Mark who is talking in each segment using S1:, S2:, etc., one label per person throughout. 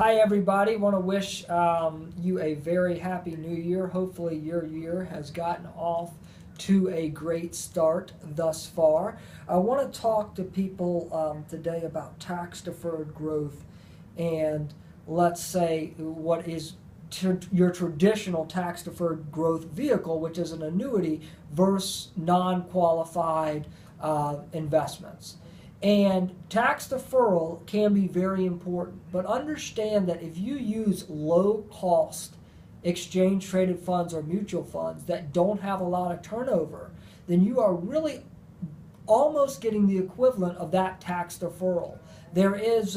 S1: Hi, everybody. Want to wish you a very happy new year. Hopefully, your year has gotten off to a great start thus far. I want to talk to people today about tax deferred growth and let's say what is your traditional tax deferred growth vehicle, which is an annuity, versus non qualified investments. And tax deferral can be very important, but understand that if you use low cost exchange traded funds or mutual funds that don't have a lot of turnover, then you are really almost getting the equivalent of that tax deferral. There is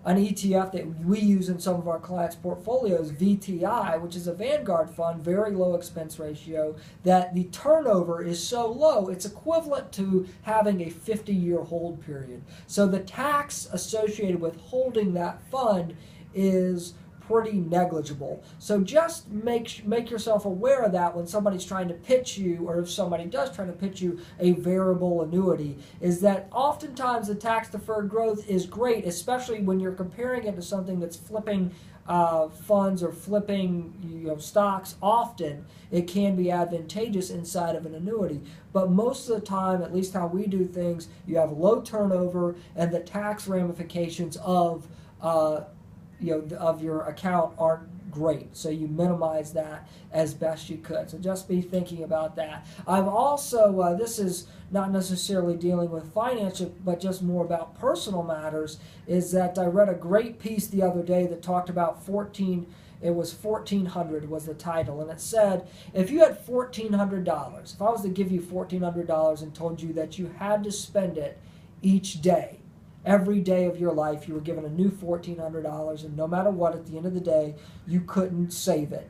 S1: an ETF that we use in some of our clients' portfolios, VTI, which is a Vanguard fund, very low expense ratio, that the turnover is so low, it's equivalent to having a 50-year hold period. So the tax associated with holding that fund is pretty negligible. So just make yourself aware of that when somebody's trying to pitch you, or if somebody does try to pitch you a variable annuity, is that oftentimes the tax deferred growth is great, especially when you're comparing it to something that's flipping funds or flipping stocks. Often it can be advantageous inside of an annuity, but most of the time, at least how we do things, you have low turnover and the tax ramifications of of your account aren't great. So you minimize that as best you could. So just be thinking about that. I'm also, this is not necessarily dealing with finance, but just more about personal matters, is that I read a great piece the other day that talked about 1400 was the title, and it said, if you had $1,400, if I was to give you $1,400 and told you that you had to spend it each day, every day of your life, you were given a new $1,400, and no matter what, at the end of the day, you couldn't save it,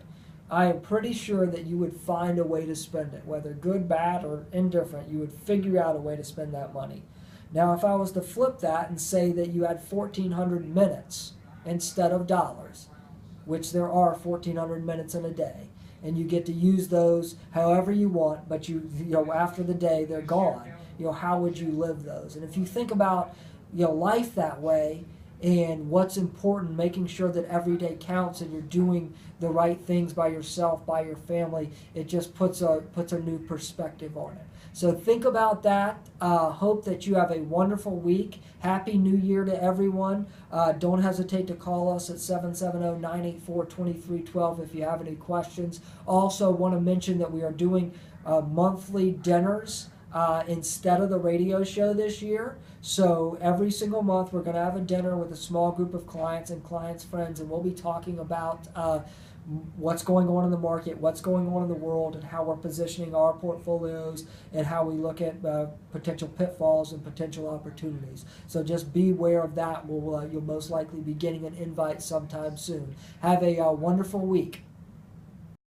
S1: I am pretty sure that you would find a way to spend it, whether good, bad, or indifferent. You would figure out a way to spend that money. Now, if I was to flip that and say that you had 1,400 minutes instead of dollars, which there are 1,400 minutes in a day, and you get to use those however you want, but you after the day they're gone. How would you live those? And if you think about life that way, and what's important, making sure that every day counts and you're doing the right things by yourself, by your family, it just puts a new perspective on it. So think about that. Hope that you have a wonderful week. Happy New Year to everyone. Don't hesitate to call us at 770-984-2312 if you have any questions. Also want to mention that we are doing monthly dinners instead of the radio show this year. So every single month we're going to have a dinner with a small group of clients and clients' friends, and we'll be talking about what's going on in the market, what's going on in the world, and how we're positioning our portfolios, and how we look at potential pitfalls and potential opportunities. So just be aware of that. You'll most likely be getting an invite sometime soon. Have a wonderful week.